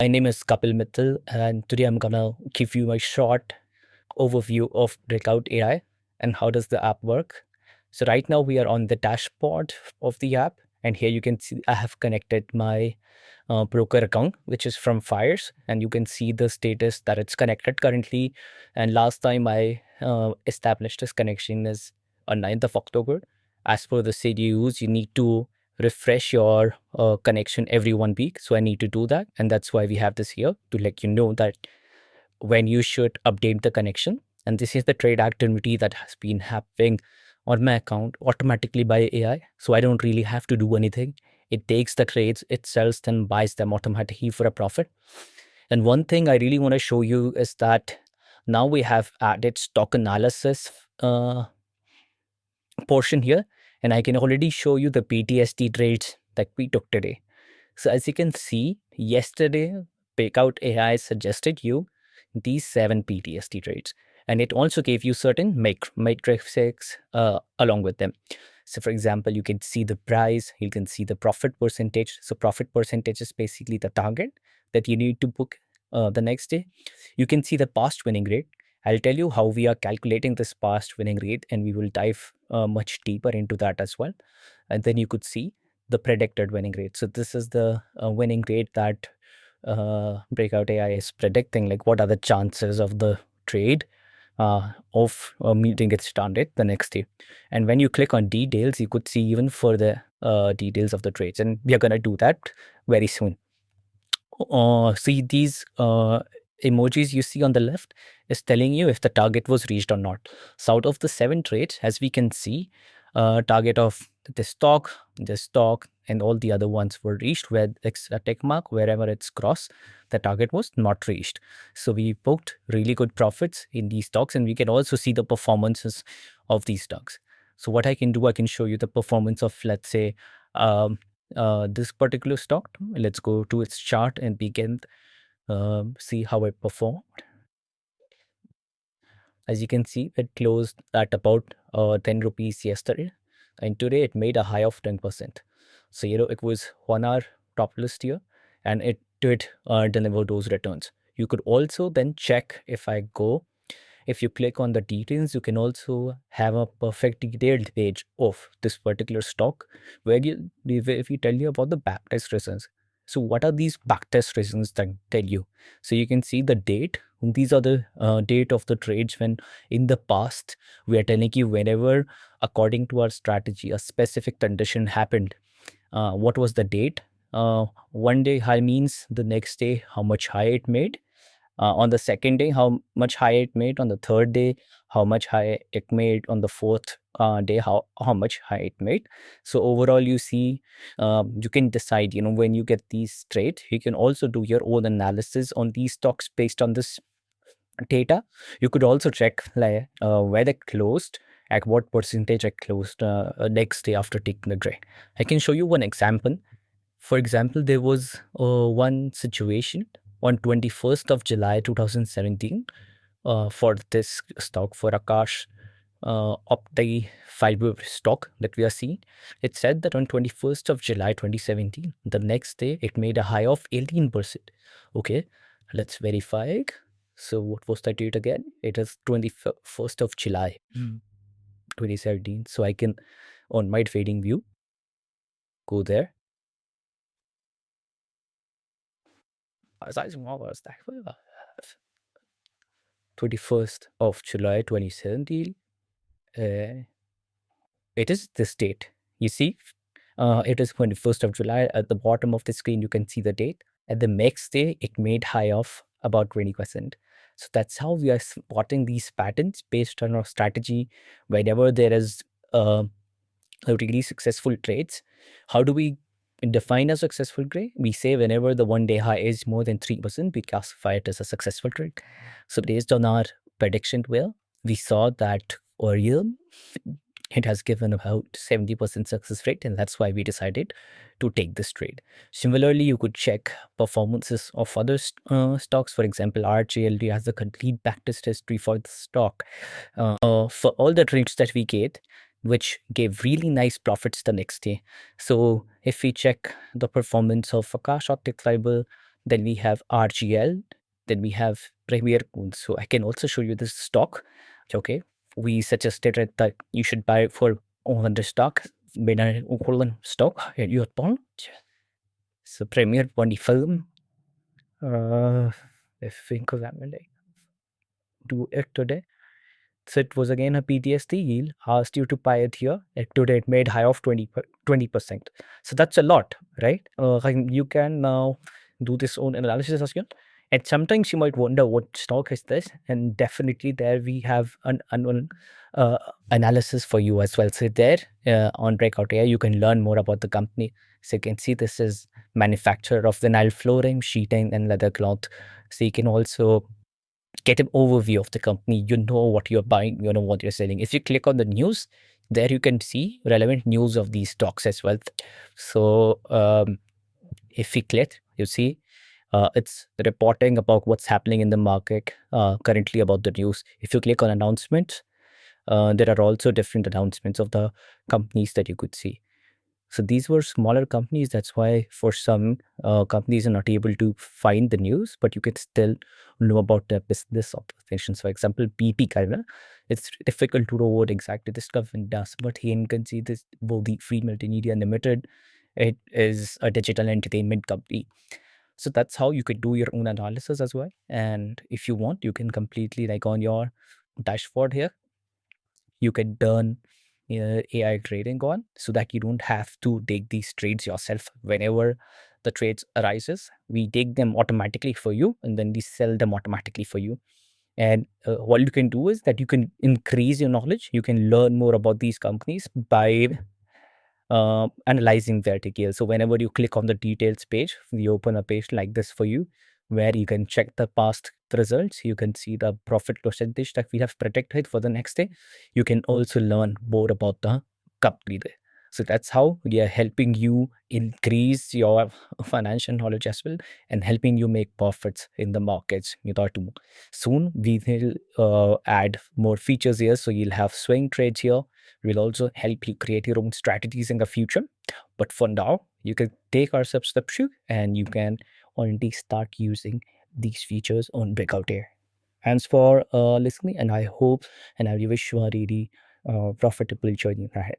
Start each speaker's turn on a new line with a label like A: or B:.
A: My name is Kapil Mittal, and today I'm gonna give you a short overview of Breakout AI and how does the app work. So right now we are on the dashboard of the app, and here you can see I have connected my broker account, which is from Fires, and you can see the status that it's connected currently. And last time I established this connection is on 9th of October. As per the CDUs, you need to refresh your connection every 1 week. So I need to do that. And that's why we have this here to let you know that when you should update the connection. And this is the trade activity that has been happening on my account automatically by AI. So I don't really have to do anything. It takes the trades, it sells them, buys them automatically for a profit. And one thing I really want to show you is that now we have added stock analysis portion here, and I can already show you the BTST trades that we took today. So as you can see, yesterday, Breakout AI suggested you these 7 BTST trades, and it also gave you certain matrices along with them. So for example, you can see the price, you can see the profit percentage. So profit percentage is basically the target that you need to book the next day. You can see the past winning rate. I'll tell you how we are calculating this past winning rate, and we will dive much deeper into that as well. And then you could see the predicted winning rate. So this is the winning rate that Breakout AI is predicting. Like, what are the chances of the trade of meeting its target the next day? And when you click on details, you could see even further details of the trades. And we are going to do that very soon. See these emojis you see on the left is telling you if the target was reached or not. So out of the 7 trades, as we can see, target of this stock, and all the other ones were reached where it's a tick mark. Wherever it's crossed, the target was not reached. So we booked really good profits in these stocks, and we can also see the performances of these stocks. So what I can do, I can show you the performance of, let's say, um, this particular stock. Let's go to its chart and begin see how it performed. As you can see, it closed at about 10 rupees yesterday, and today it made a high of 10%. So it was 1 hour top list here, and it did deliver those returns. You could also then check, if you click on the details, you can also have a perfect detailed page of this particular stock where if we tell you about the backtest reasons. So what are these backtest reasons that tell you? So you can see the date. These are the date of the trades when in the past we are telling you whenever, according to our strategy, a specific condition happened. What was the date? 1 day high means the next day how much high it made. On the second day, how much high it made. On the third day, how much high it made. On the fourth day, how much high it made. So overall, you see, you can decide, when you get these trades, you can also do your own analysis on these stocks based on this data. You could also check like where they closed, at what percentage it closed next day after taking the trade. I can show you one example. For example, there was one situation on 21st of July 2017 for this stock, for Akash Opti fiber stock that we are seeing. It said that on 21st of July 2017, the next day it made a high of 18%. Okay, let's verify. So what was that date again? It is 21st of July 2017. So I can, on my trading view, go there. As I was that 21st of July 2017. It is this date. You see, it is 21st of July. At the bottom of the screen, you can see the date. And the next day, it made high of about 20%. So that's how we are spotting these patterns based on our strategy. Whenever there is a really successful trades, how do we define a successful trade? We say whenever the 1 day high is more than 3%, we classify it as a successful trade. So based on our prediction, we saw that earlier it has given about 70% success rate, and that's why we decided to take this trade. Similarly, you could check performances of other stocks. For example, RJLD has a complete backtest history for the stock. For all the trades that we get, which gave really nice profits the next day. So if we check the performance of Akash Optic Fiber, then we have RGL, then we have Premier Cool. So I can also show you this stock. Okay, we suggested it that you should buy for on the stock. Bên stock at your bond. So Premier 20 film. I think of that one day. Do it today. So it was again a BTST yield, asked you to buy it here. Today it made high of 20%. So that's a lot, right? You can now do this own analysis as well. And sometimes you might wonder what stock is this, and definitely there we have an uh, analysis for you as well. So there on Breakout AI, you can learn more about the company. So you can see this is manufacturer of vinyl flooring, sheeting, and leather cloth. So you can also get an overview of the company. You know what you're buying, you know what you're selling. If you click on the news, there you can see relevant news of these stocks as well. So if we click, you see it's reporting about what's happening in the market currently about the news. If you click on announcements, there are also different announcements of the companies that you could see. So these were smaller companies. That's why for some companies are not able to find the news, but you can still know about their business operations. For example, BP Karna, it's difficult to know what exactly this company does, but here you can see this Bodhi Free Multimedia Limited. It is a digital entertainment company. So that's how you could do your own analysis as well. And if you want, you can completely like on your dashboard here, you can turn AI trading on so that you don't have to take these trades yourself. Whenever the trades arises, we take them automatically for you and then we sell them automatically for you. And what you can do is that you can increase your knowledge. You can learn more about these companies by analyzing their details. So whenever you click on the details page, we open a page like this for you, where you can check the past results. You can see the profit percentage that we have predicted for the next day. You can also learn more about the company there. So that's how we are helping you increase your financial knowledge as well and helping you make profits in the markets. Soon we will add more features here. So you'll have swing trades here. We'll also help you create your own strategies in the future. But for now, you can take our subscription and you can already start using these features on Breakout AI. Thanks for listening, and I hope and I wish you a really profitable journey ahead.